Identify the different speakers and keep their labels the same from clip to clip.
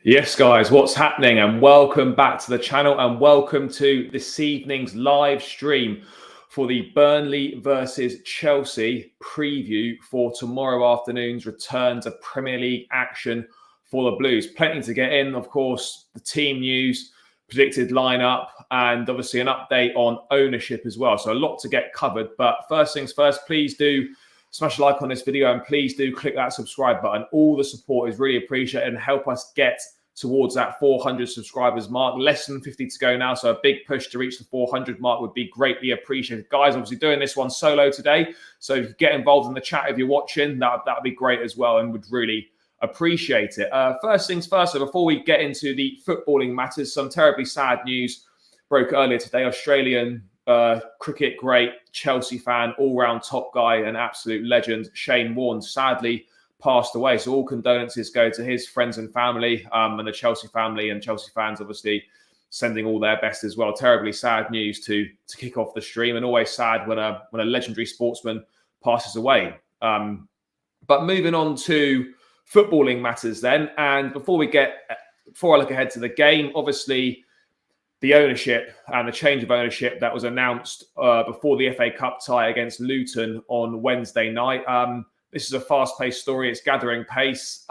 Speaker 1: Yes, guys, what's happening? And welcome back to the channel and welcome to this evening's live stream for the Burnley versus Chelsea preview for tomorrow afternoon's return to Premier League action for the Blues. Plenty to get in, of course, the team news, predicted lineup, and obviously an update on ownership as well. So a lot to get covered. But first things first, please do smash a like on this video and please do click that subscribe button. All the support is really appreciated and help us get towards that 400 subscribers mark. Less than 50 to go now, so a big push to reach the 400 mark would be greatly appreciated. Guys, obviously doing this one solo today, so if you get involved in the chat if you're watching, that would be great as well and would really appreciate it. First things first, so before we get into the footballing matters, some terribly sad news broke earlier today. Australian cricket great, Chelsea fan, all-round top guy, an absolute legend, Shane Warne, sadly passed away. So all condolences go to his friends and family, and the Chelsea family and Chelsea fans, obviously sending all their best as well. Terribly sad news to kick off the stream, and always sad when a legendary sportsman passes away. But moving on to footballing matters then, and before I look ahead to the game, obviously the ownership and the change of ownership that was announced before the FA Cup tie against Luton on Wednesday night. This is a fast-paced story. It's gathering pace.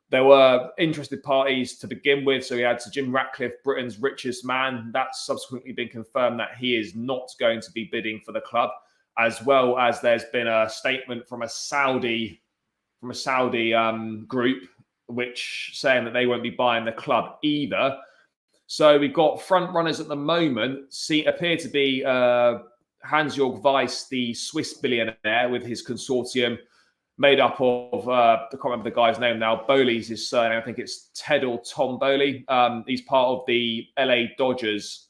Speaker 1: There were interested parties to begin with. So we had Sir Jim Ratcliffe, Britain's richest man. That's subsequently been confirmed that he is not going to be bidding for the club, as well as there's been a statement from a Saudi group, which saying that they won't be buying the club either. So we've got front runners at the moment appear to be Hans-Jörg Weiss, the Swiss billionaire, with his consortium made up of, I can't remember the guy's name now, Bowley's his surname, I think it's Ted or Tom Bowley. He's part of the LA Dodgers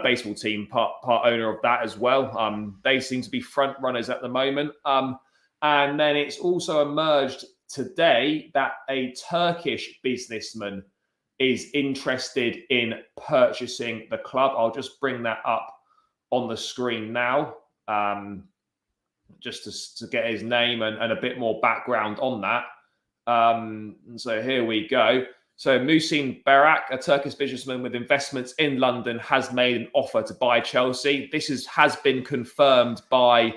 Speaker 1: baseball team, part owner of that as well. They seem to be front runners at the moment. And then it's also emerged today that a Turkish businessman is interested in purchasing the club. I'll just bring that up on the screen now, just to get his name and a bit more background on that. So here we go. So Muhsin Barak, a Turkish businessman with investments in London, has made an offer to buy Chelsea. This has been confirmed by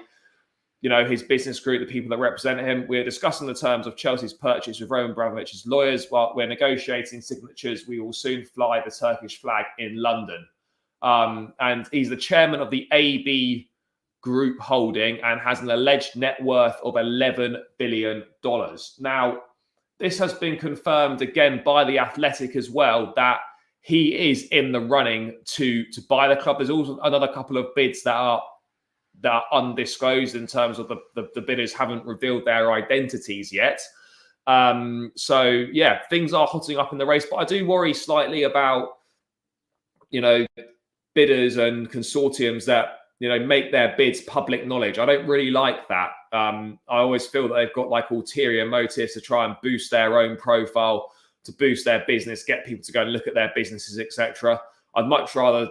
Speaker 1: his business group, the people that represent him. We're discussing the terms of Chelsea's purchase with Roman Abramovich's lawyers. While we're negotiating signatures, we will soon fly the Turkish flag in London. And he's the chairman of the AB Group Holding and has an alleged net worth of $11 billion. Now, this has been confirmed again by The Athletic as well, that he is in the running to buy the club. There's also another couple of bids that are undisclosed in terms of the bidders haven't revealed their identities yet. So yeah, things are hotting up in the race, but I do worry slightly about, bidders and consortiums that, make their bids public knowledge. I don't really like that. I always feel that they've got like ulterior motives to try and boost their own profile, to boost their business, get people to go and look at their businesses, etc. I'd much rather,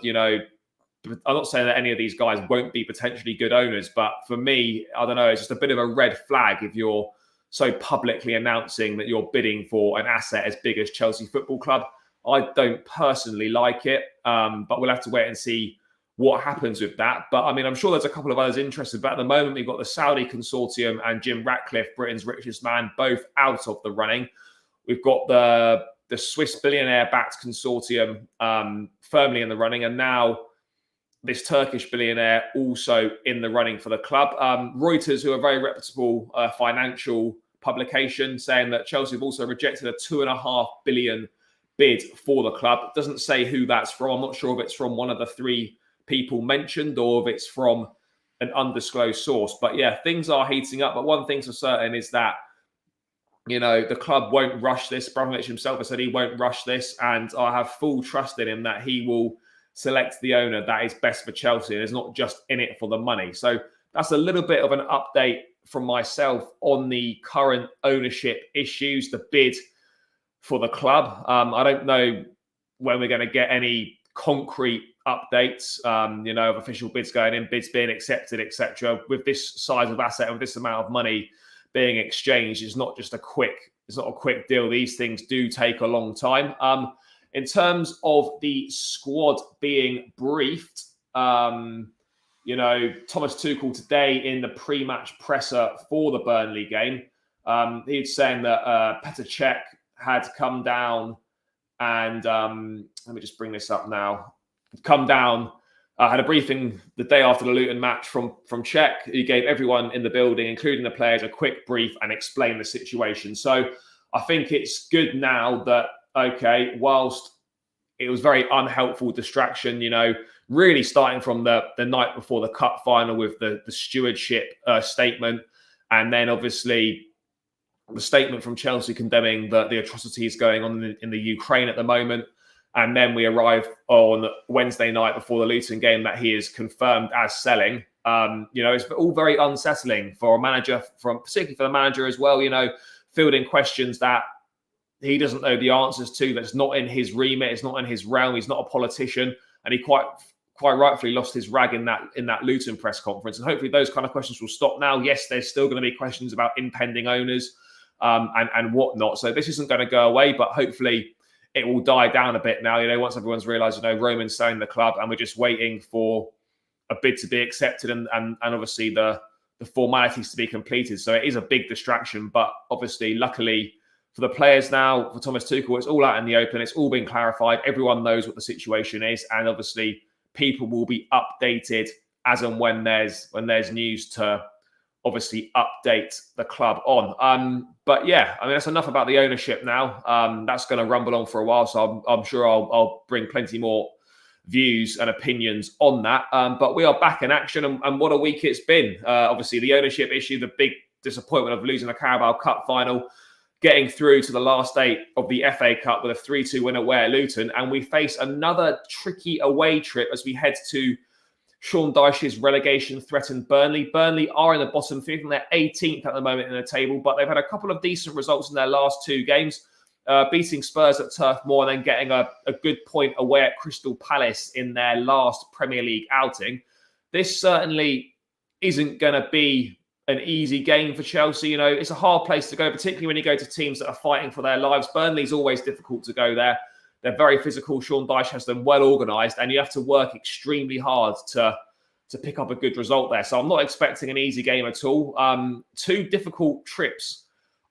Speaker 1: I'm not saying that any of these guys won't be potentially good owners, but for me, I don't know, it's just a bit of a red flag if you're so publicly announcing that you're bidding for an asset as big as Chelsea Football Club. I don't personally like it, but we'll have to wait and see what happens with that. But I mean, I'm sure there's a couple of others interested, but at the moment, we've got the Saudi consortium and Jim Ratcliffe, Britain's richest man, both out of the running. We've got the Swiss billionaire-backed consortium firmly in the running, and now this Turkish billionaire also in the running for the club. Reuters, who are a very reputable financial publication, saying that Chelsea have also rejected a $2.5 billion bid for the club. It doesn't say who that's from. I'm not sure if it's from one of the three people mentioned or if it's from an undisclosed source. But yeah, things are heating up. But one thing's for certain is that, the club won't rush this. Abramovich himself has said he won't rush this. And I have full trust in him that he will select the owner that is best for Chelsea and is not just in it for the money. So that's a little bit of an update from myself on the current ownership issues, the bid for the club. I don't know when we're going to get any concrete updates, of official bids going in, bids being accepted, etc. With this size of asset and with this amount of money being exchanged, it's not just a quick it's not a quick deal. These things do take a long time. In terms of the squad being briefed, Thomas Tuchel today in the pre-match presser for the Burnley game, he's saying that Cech had come down and let me just bring this up now. Come down, had a briefing the day after the Luton match from Cech. He gave everyone in the building, including the players, a quick brief and explained the situation. So I think it's good now that, okay, whilst it was very unhelpful distraction, really starting from the night before the cup final with the stewardship statement, and then obviously the statement from Chelsea condemning the atrocities going on in the Ukraine at the moment. And then we arrive on Wednesday night before the Luton game that he is confirmed as selling. It's all very unsettling for a manager, particularly for the manager as well, fielding questions that he doesn't know the answers to, that's not in his remit, it's not in his realm, he's not a politician. And he quite rightfully lost his rag in that Luton press conference. And hopefully those kind of questions will stop now. Yes, there's still going to be questions about impending owners and whatnot. So this isn't going to go away, but hopefully it will die down a bit now, once everyone's realised, Roman's selling the club and we're just waiting for a bid to be accepted and obviously the formalities to be completed. So it is a big distraction, but obviously, luckily for the players now, for Thomas Tuchel, it's all out in the open. It's all been clarified. Everyone knows what the situation is. And obviously people will be updated as and when there's news to obviously update the club on. But yeah, that's enough about the ownership now. That's going to rumble on for a while. So I'm sure I'll bring plenty more views and opinions on that. But we are back in action and what a week it's been. Obviously the ownership issue, the big disappointment of losing the Carabao Cup final, getting through to the last 8 of the FA Cup with a 3-2 win away at Luton. And we face another tricky away trip as we head to Sean Dyche's relegation-threatened Burnley. Burnley are in the bottom 5th and they're 18th at the moment in the table, but they've had a couple of decent results in their last 2 games, beating Spurs at Turf Moor and then getting a good point away at Crystal Palace in their last Premier League outing. This certainly isn't going to be an easy game for Chelsea. It's a hard place to go, particularly when you go to teams that are fighting for their lives. Burnley's always difficult to go there. They're very physical. Sean Dyche has them well organised, and you have to work extremely hard to pick up a good result there. So I'm not expecting an easy game at all. 2 difficult trips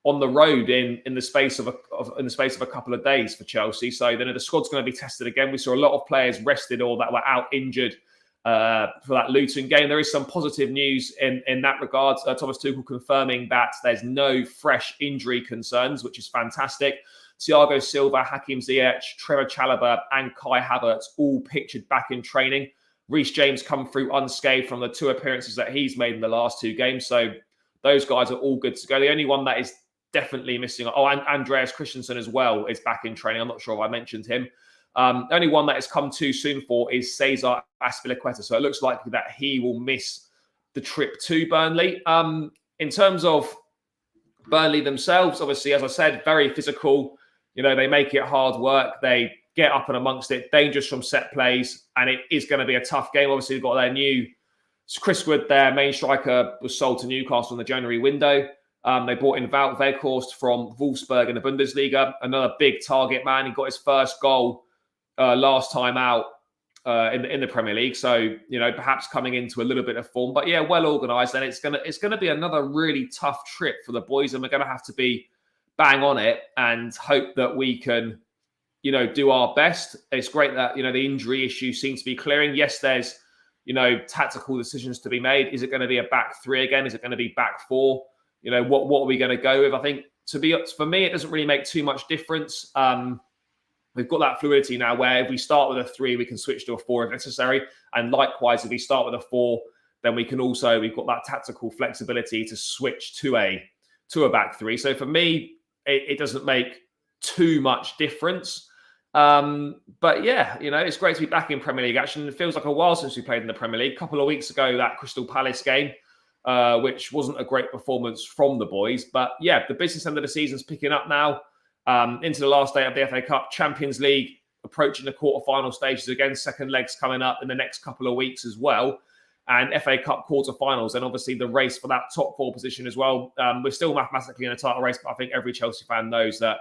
Speaker 1: on the road in the space of a couple of days for Chelsea. So then the squad's going to be tested again. We saw a lot of players rested or that were out injured for that Luton game. There is some positive news in that regard. Thomas Tuchel confirming that there's no fresh injury concerns, which is fantastic. Thiago Silva, Hakim Ziyech, Silva Chalobah and Kai Havertz all pictured back in training. Reece James come through unscathed from the 2 appearances that he's made in the last 2 games. So those guys are all good to go. The only one that is definitely missing, and Andreas Christensen as well is back in training. I'm not sure if I mentioned him. The only one that has come too soon for is Cesar Azpilicueta. So it looks likely that he will miss the trip to Burnley. In terms of Burnley themselves, obviously, as I said, very physical. They make it hard work. They get up and amongst it, dangerous from set plays, and it is going to be a tough game. Obviously, they've got their new Chris Wood, their main striker, was sold to Newcastle in the January window. They brought in Wout Weghorst from Wolfsburg in the Bundesliga, another big target man. He got his first goal last time out in the Premier League. So, perhaps coming into a little bit of form. But yeah, well organised. And it's gonna be another really tough trip for the boys. And we're going to have to be bang on it and hope that we can, do our best. It's great that, the injury issue seems to be clearing. Yes, there's, tactical decisions to be made. Is it going to be a back 3 again? Is it going to be back 4? What are we going to go with? I think for me, it doesn't really make too much difference. We've got that fluidity now where if we start with a 3, we can switch to a 4 if necessary. And likewise, if we start with a 4, then we've got that tactical flexibility to switch to a back 3. So for me, it doesn't make too much difference. But yeah, it's great to be back in Premier League action. It feels like a while since we played in the Premier League. A couple of weeks ago, that Crystal Palace game, which wasn't a great performance from the boys. But yeah, the business end of the season's picking up now. Into the last day of the FA Cup, Champions League approaching the quarterfinal stages again. Second legs coming up in the next couple of weeks as well. and FA Cup quarterfinals, and obviously the race for that top 4 position as well. We're still mathematically in a title race, but I think every Chelsea fan knows that,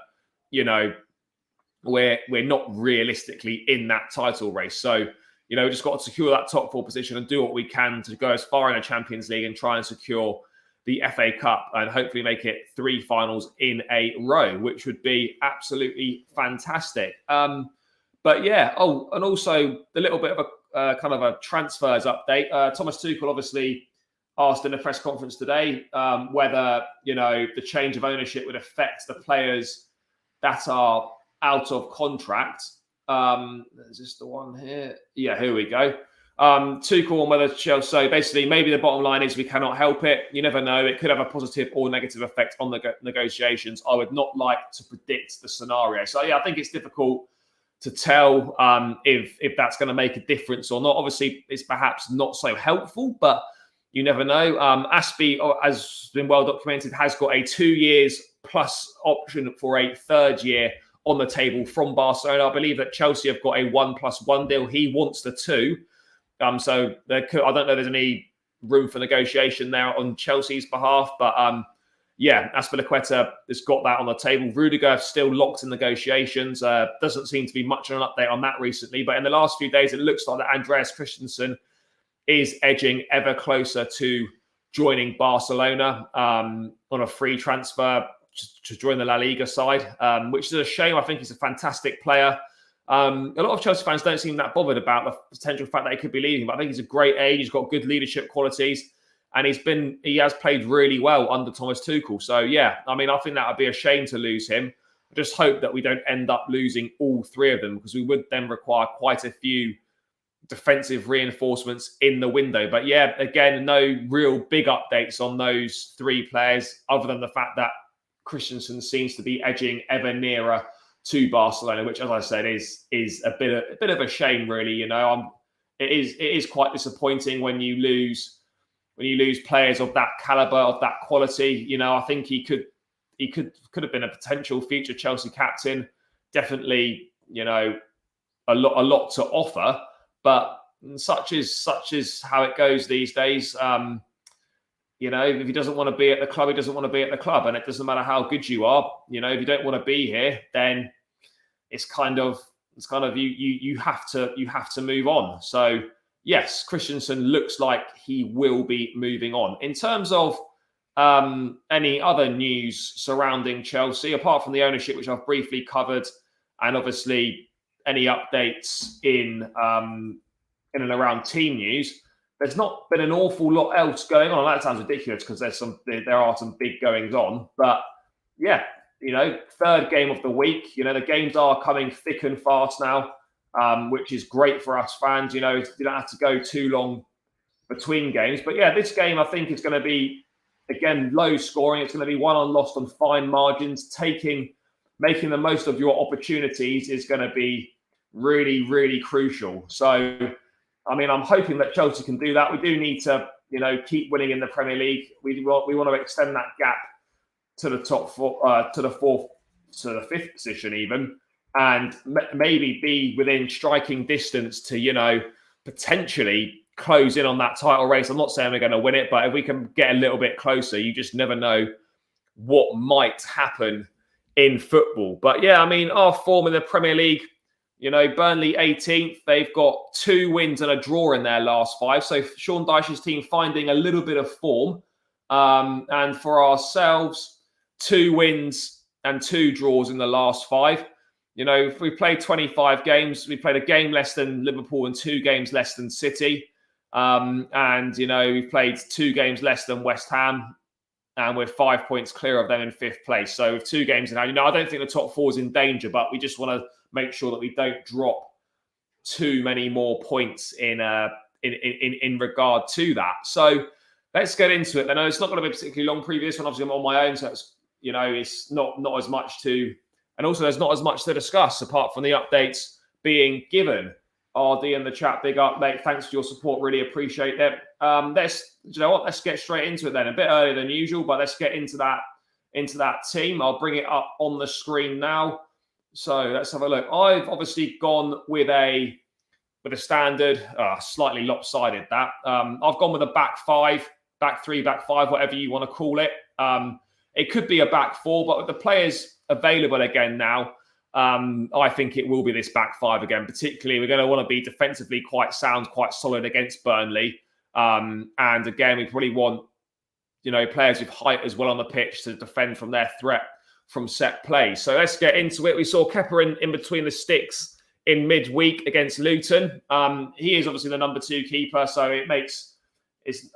Speaker 1: we're not realistically in that title race. So, we just got to secure that top 4 position and do what we can to go as far in the Champions League and try and secure the FA Cup and hopefully make it 3 finals in a row, which would be absolutely fantastic. But yeah, and also a little bit of a kind of a transfers update. Thomas Tuchel obviously asked in a press conference today whether, the change of ownership would affect the players that are out of contract. Is this the one here? Yeah, here we go. Tuchel on whether Chelsea. So basically, maybe the bottom line is we cannot help it. You never know. It could have a positive or negative effect on the negotiations. I would not like to predict the scenario. So yeah, I think it's difficult to tell if that's going to make a difference or not. Obviously, it's perhaps not so helpful, but you never know. Aspi, as been well documented, has got a 2 years plus option for a 3rd year on the table from Barcelona. I believe that Chelsea have got a 1+1 deal. He wants the 2. So I don't know if there's any room for negotiation there on Chelsea's behalf. But yeah, Azpilicueta has got that on the table. Rudiger still locked in negotiations. Doesn't seem to be much of an update on that recently. But in the last few days, it looks like that Andreas Christensen is edging ever closer to joining Barcelona on a free transfer to join the La Liga side, which is a shame. I think he's a fantastic player. A lot of Chelsea fans don't seem that bothered about the potential fact that he could be leaving, but I think he's a great age. He's got good leadership qualities, and he has played really well under Thomas Tuchel. So yeah, I think that would be a shame to lose him. I just hope that we don't end up losing all 3 of them, because we would then require quite a few defensive reinforcements in the window. But yeah, again, no real big updates on those 3 players, other than the fact that Christensen seems to be edging ever nearer to Barcelona, which, as I said, is a bit of a shame, really. It is quite disappointing when you lose players of that caliber, of that quality. I think he could have been a potential future Chelsea captain. Definitely, a lot to offer, but such is how it goes these days. If he doesn't want to be at the club, he doesn't want to be at the club. And it doesn't matter how good you are. If you don't want to be here, then it's kind of you have to move on. So yes, Christensen looks like he will be moving on. In terms of any other news surrounding Chelsea, apart from the ownership, which I've briefly covered, and obviously any updates in and around team news, there's not been an awful lot else going on. That sounds ridiculous because there are some big goings on. But yeah, 3rd game of the week. The games are coming thick and fast now, which is great for us fans. You don't have to go too long between games. But yeah, this game I think is going to be, again, low scoring. It's going to be won and lost on fine margins. Making the most of your opportunities is going to be really, really crucial. So I'm hoping that Chelsea can do that. We do need to, keep winning in the Premier League. We want to extend that gap to the top 4, to the 4th, to the 5th position even, and maybe be within striking distance to, potentially close in on that title race. I'm not saying we're going to win it, but if we can get a little bit closer, you just never know what might happen in football. But yeah, our form in the Premier League, Burnley 18th, they've got 2 wins and a draw in their last 5. So Sean Dyche's team finding a little bit of form. And for ourselves, 2 wins and 2 draws in the last 5. If we played 25 games, we played a game less than Liverpool and 2 games less than City. And we've played 2 games less than West Ham, and we're 5 points clear of them in 5th place. So with 2 games in hand, I don't think the top 4 is in danger, but we just want to make sure that we don't drop too many more points in regard to that. So let's get into it. I know it's not going to be a particularly long preview. This one, obviously, I'm on my own, so it's it's not as much to, and also there's not as much to discuss apart from the updates being given. RD in the chat, big up, mate. Thanks for your support. Really appreciate it. Let's get straight into it then. A bit earlier than usual, but let's get into that team. I'll bring it up on the screen now. So let's have a look. I've obviously gone with a with a standard, slightly lopsided that. I've gone with a back five, back three, back five, whatever you want to call it. It could be a back four, but with the players available again now, I think it will be this back five again. Particularly, we're going to want to be defensively quite sound, quite solid against Burnley. And again, we probably want, players with height as well on the pitch to defend from their threat from set play. So let's get into it. We saw Kepa in between the sticks in midweek against Luton. He is obviously the number 2 keeper, so it's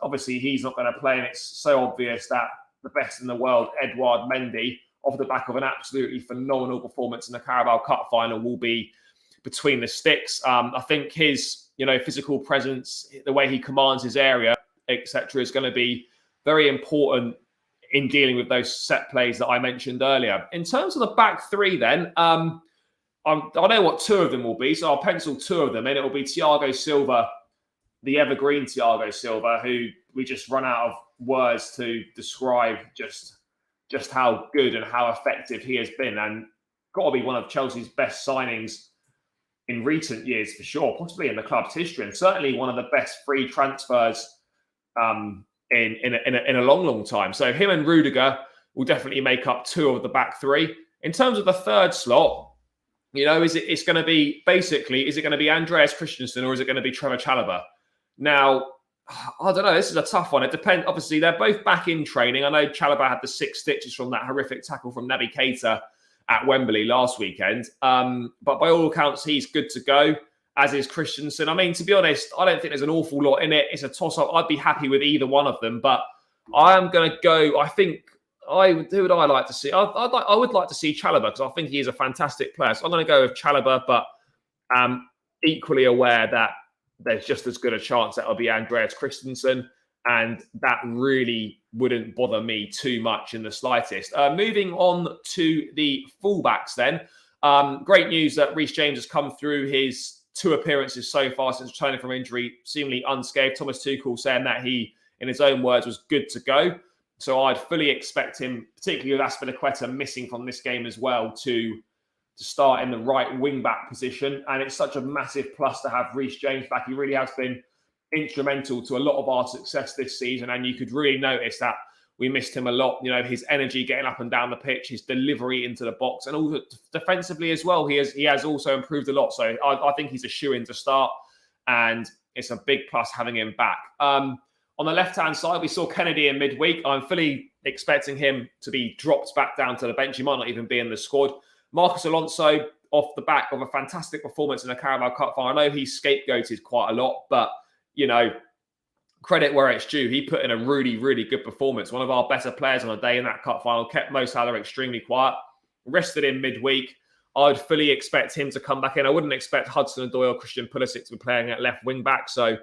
Speaker 1: obviously he's not going to play, and it's so obvious that the best in the world, Edouard Mendy, off the back of an absolutely phenomenal performance in the Carabao Cup final, will be between the sticks. I think his, physical presence, the way he commands his area, etc., is going to be very important in dealing with those set plays that I mentioned earlier. In terms of the back three, then, I know what 2 of them will be, so I'll pencil 2 of them in. It will be Thiago Silva, the evergreen Thiago Silva, who we just run out of words to describe just how good and how effective he has been, and got to be one of Chelsea's best signings in recent years for sure, possibly in the club's history, and certainly one of the best free transfers in a long time. So him and Rudiger will definitely make up 2 of the back three. In terms of the third slot, is it going to be Andreas Christensen, or is it going to be Trevor Chalobah? Now, I don't know. This is a tough one. It depends. Obviously, they're both back in training. I know Chalobah had the 6 stitches from that horrific tackle from Naby Keita at Wembley last weekend. But by all accounts, he's good to go, as is Christensen. I mean, to be honest, I don't think there's an awful lot in it. It's a toss-up. I'd be happy with either one of them, but I am going to go, who would I like to see? I would like to see Chalobah, because I think he is a fantastic player. So I'm going to go with Chalobah, but I'm equally aware that there's just as good a chance that it'll be Andreas Christensen, and that really wouldn't bother me too much in the slightest. Moving on to the fullbacks then. Great news that Reece James has come through his 2 appearances so far since returning from injury, seemingly unscathed. Thomas Tuchel saying that he, in his own words, was good to go. So I'd fully expect him, particularly with Azpilicueta missing from this game as well, to start in the right wing-back position. And it's such a massive plus to have Reece James back. He really has been instrumental to a lot of our success this season. And you could really notice that we missed him a lot. His energy getting up and down the pitch, his delivery into the box, and also defensively as well. He has also improved a lot. So I think he's a shoo-in to start. And it's a big plus having him back. On the left-hand side, we saw Kennedy in midweek. I'm fully expecting him to be dropped back down to the bench. He might not even be in the squad. Marcus Alonso, off the back of a fantastic performance in the Carabao Cup final. I know he's scapegoated quite a lot, but, credit where it's due. He put in a really, really good performance. One of our better players on the day in that cup final. Kept Mo Salah extremely quiet. Rested in midweek. I'd fully expect him to come back in. I wouldn't expect Hudson-Odoi or Christian Pulisic to be playing at left wing-back, so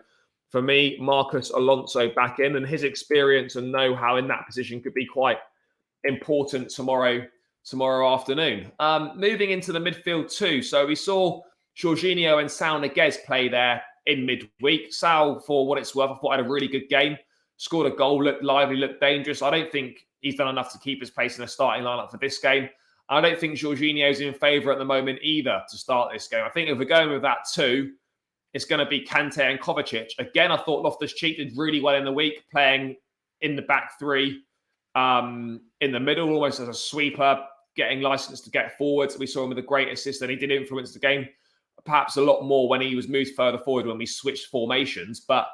Speaker 1: for me, Marcus Alonso back in, and his experience and know-how in that position could be quite important tomorrow afternoon. Moving into the midfield too. So we saw Jorginho and Sal Niguez play there in midweek. Sal, for what it's worth, I thought had a really good game. Scored a goal, looked lively, looked dangerous. I don't think he's done enough to keep his place in the starting lineup for this game. I don't think Jorginho's in favour at the moment either to start this game. I think if we're going with that too, it's going to be Kante and Kovacic. Again, I thought Loftus-Cheek did really well in the week, playing in the back three, in the middle, almost as a sweeper, getting licensed to get forwards. We saw him with a great assist, and he did influence the game perhaps a lot more when he was moved further forward when we switched formations. But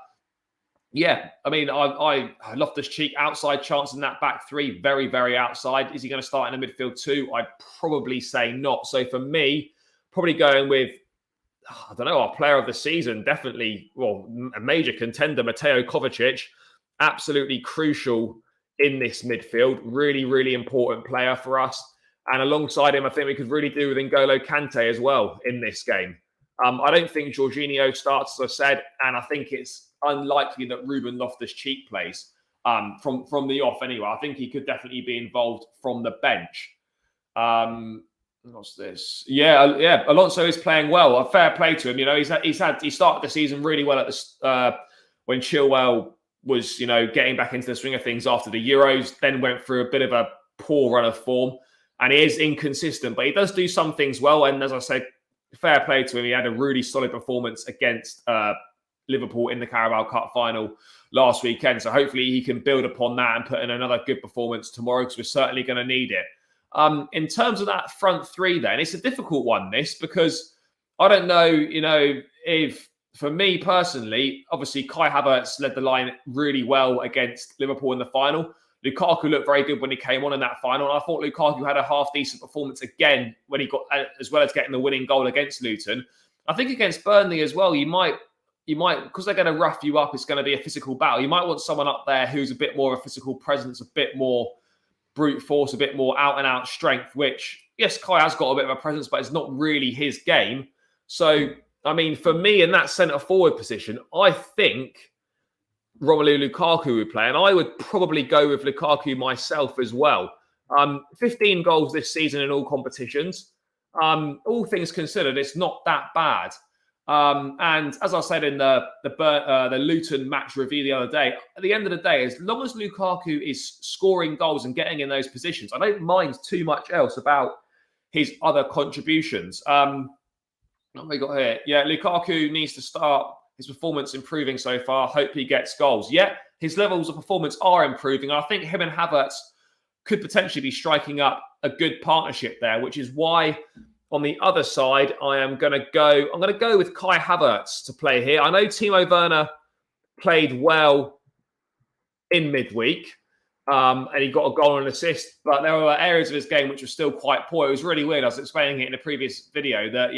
Speaker 1: yeah, I mean, I Loftus-Cheek outside chance in that back three, very, very outside. Is he going to start in the midfield too? I'd probably say not. So for me, probably going with, I don't know, our player of the season, definitely, well, a major contender, Mateo Kovacic, absolutely crucial in this midfield. Really, really important player for us. And alongside him, I think we could really do with N'Golo Kante as well in this game. I don't think Jorginho starts, as I said, and I think it's unlikely that Ruben Loftus-Cheek plays from the off anyway. I think he could definitely be involved from the bench. What's this? Yeah. Alonso is playing well. A fair play to him. You know, he started the season really well at the when Chilwell was, getting back into the swing of things after the Euros. Then went through a bit of a poor run of form, and he is inconsistent, but he does do some things well. And as I said, fair play to him. He had a really solid performance against Liverpool in the Carabao Cup final last weekend. So hopefully he can build upon that and put in another good performance tomorrow, because we're certainly going to need it. In terms of that front three, then, it's a difficult one, this, because I don't know, if, for me personally, obviously Kai Havertz led the line really well against Liverpool in the final. Lukaku looked very good when he came on in that final. And I thought Lukaku had a half-decent performance again when he got, as well as getting the winning goal against Luton. I think against Burnley as well, you might, because they're going to rough you up, it's going to be a physical battle. You might want someone up there who's a bit more of a physical presence, a bit more brute force, a bit more out-and-out strength, which, yes, Kai has got a bit of a presence, but it's not really his game. So, I mean, for me in that centre-forward position, I think Romelu Lukaku would play, and I would probably go with Lukaku myself as well. 15 goals this season in all competitions. All things considered, it's not that bad. And as I said in the Luton match review the other day, at the end of the day, as long as Lukaku is scoring goals and getting in those positions, I don't mind too much else about his other contributions. What have we got here? Yeah, Lukaku needs to start his performance improving so far. Hope he gets goals. Yeah, his levels of performance are improving. I think him and Havertz could potentially be striking up a good partnership there, which is why on the other side, I'm going to go with Kai Havertz to play here. I know Timo Werner played well in midweek, and he got a goal and an assist, but there were areas of his game which were still quite poor. It was really weird. I was explaining it in a previous video that,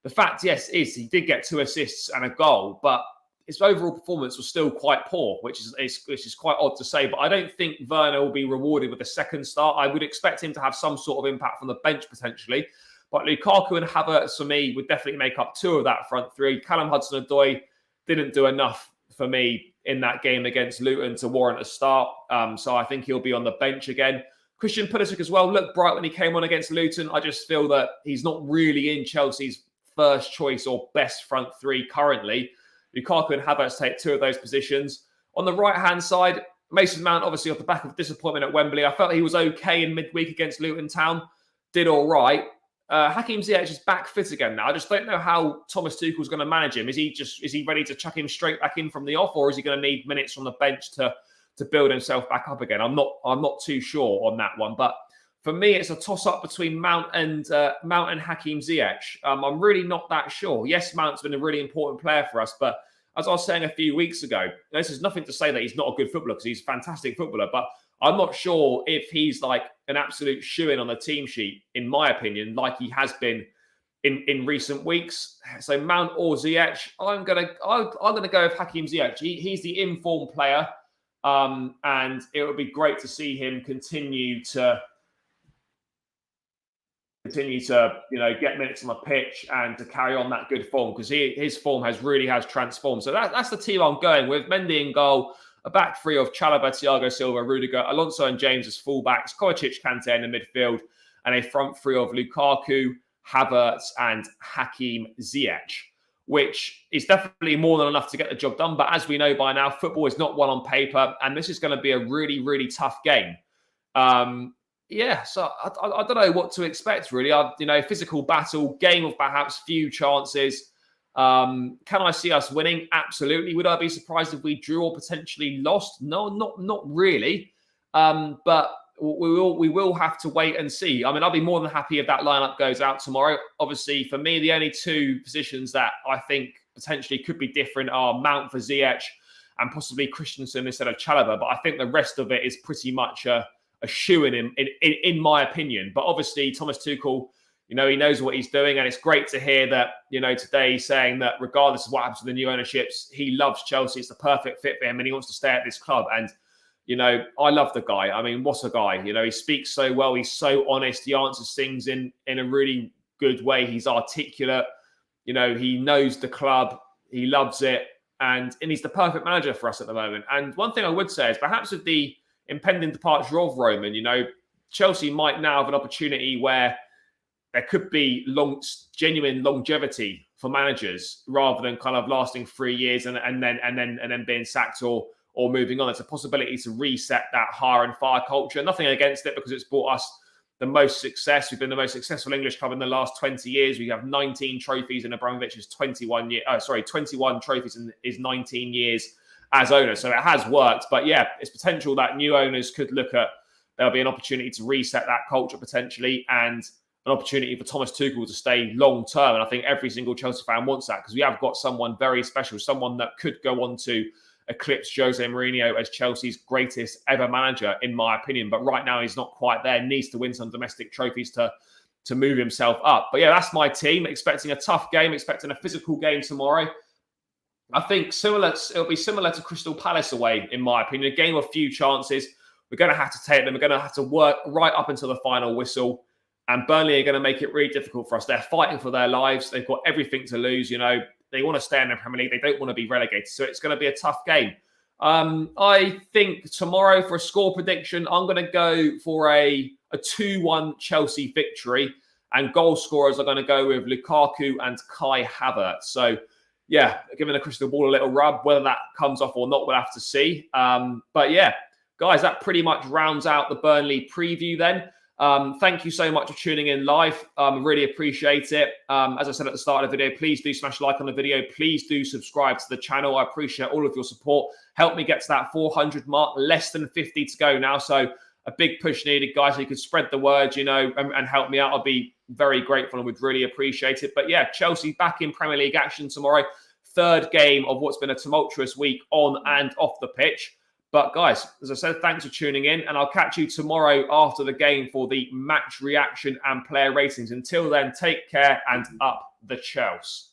Speaker 1: the fact, yes, is he did get 2 assists and a goal, but his overall performance was still quite poor, which is quite odd to say. But I don't think Werner will be rewarded with a second start. I would expect him to have some sort of impact from the bench potentially. But Lukaku and Havertz, for me, would definitely make up 2 of that front three. Callum Hudson-Odoi didn't do enough for me in that game against Luton to warrant a start. So I think he'll be on the bench again. Christian Pulisic as well looked bright when he came on against Luton. I just feel that he's not really in Chelsea's first choice or best front three currently. Lukaku and Havertz take 2 of those positions. On the right-hand side, Mason Mount, obviously off the back of disappointment at Wembley. I felt he was okay in midweek against Luton Town. Did all right. Hakim Ziyech is back fit again now. I just don't know how Thomas Tuchel's going to manage him. Is he ready to chuck him straight back in from the off, or is he going to need minutes from the bench to build himself back up again? I'm not too sure on that one. But for me, it's a toss-up between Mount and Hakim Ziyech. I'm really not that sure. Yes, Mount's been a really important player for us, but as I was saying a few weeks ago, this is nothing to say that he's not a good footballer, because he's a fantastic footballer, but I'm not sure if he's like an absolute shoo-in on the team sheet, in my opinion, like he has been in recent weeks. So Mount or Ziyech, I'm gonna go with Hakim Ziyech. He's the informed player, and it would be great to see him continue to get minutes on the pitch and to carry on that good form, because his form has transformed. So that's the team I'm going with. Mendy in goal, a back three of Chalobah, Thiago Silva, Rudiger, Alonso and James as fullbacks, Kovacic, Kante in the midfield, and a front three of Lukaku, Havertz and Hakim Ziyech, which is definitely more than enough to get the job done. But as we know by now, football is not won on paper, and this is going to be a really, really tough game. So I don't know what to expect, really. Physical battle, game of perhaps few chances. Can I see us winning? Absolutely. Would I be surprised if we drew or potentially lost? No, not really. But we will have to wait and see. I mean, I'll be more than happy if that lineup goes out tomorrow. Obviously, for me, the only 2 positions that I think potentially could be different are Mount for Ziyech and possibly Christensen instead of Chalobah. But I think the rest of it is pretty much a shoo-in in my opinion. But obviously, Thomas Tuchel, he knows what he's doing, and it's great to hear that, today he's saying that regardless of what happens to the new ownerships, he loves Chelsea. It's the perfect fit for him, and he wants to stay at this club. And, I love the guy. I mean, what a guy. He speaks so well. He's so honest. He answers things in a really good way. He's articulate. He knows the club. He loves it. And he's the perfect manager for us at the moment. And one thing I would say is perhaps with the impending departure of Roman, Chelsea might now have an opportunity where there could be genuine longevity for managers rather than kind of lasting 3 years and then being sacked or moving on. It's a possibility to reset that hire and fire culture. Nothing against it, because it's brought us the most success. We've been the most successful English club in the last 20 years. We have 19 trophies in Abramovich's 21 trophies in his 19 years as owner. So it has worked. But yeah, it's potential that new owners could look at, there'll be an opportunity to reset that culture potentially, and an opportunity for Thomas Tuchel to stay long term. And I think every single Chelsea fan wants that, because we have got someone very special, someone that could go on to eclipse Jose Mourinho as Chelsea's greatest ever manager, in my opinion. But right now, he's not quite there. Needs to win some domestic trophies to move himself up. But yeah, that's my team. Expecting a tough game, expecting a physical game tomorrow. I think it'll be similar to Crystal Palace away, in my opinion. A game of few chances. We're going to have to take them. We're going to have to work right up until the final whistle. And Burnley are going to make it really difficult for us. They're fighting for their lives. They've got everything to lose. They want to stay in the Premier League. They don't want to be relegated. So it's going to be a tough game. I think tomorrow, for a score prediction, I'm going to go for a 2-1 Chelsea victory. And goal scorers are going to go with Lukaku and Kai Havertz. So, yeah, giving the crystal ball a little rub. Whether that comes off or not, we'll have to see. But yeah, guys, that pretty much rounds out the Burnley preview then. Thank you so much for tuning in live. Really appreciate it. As I said at the start of the video, please do smash a like on the video. Please do subscribe to the channel. I appreciate all of your support. Help me get to that 400 mark. Less than 50 to go now. So a big push needed, guys. So you could spread the word, and help me out. I'll be very grateful and would really appreciate it. But yeah, Chelsea back in Premier League action tomorrow. Third game of what's been a tumultuous week on and off the pitch. But guys, as I said, thanks for tuning in, and I'll catch you tomorrow after the game for the match reaction and player ratings. Until then, take care and up the Chelsea.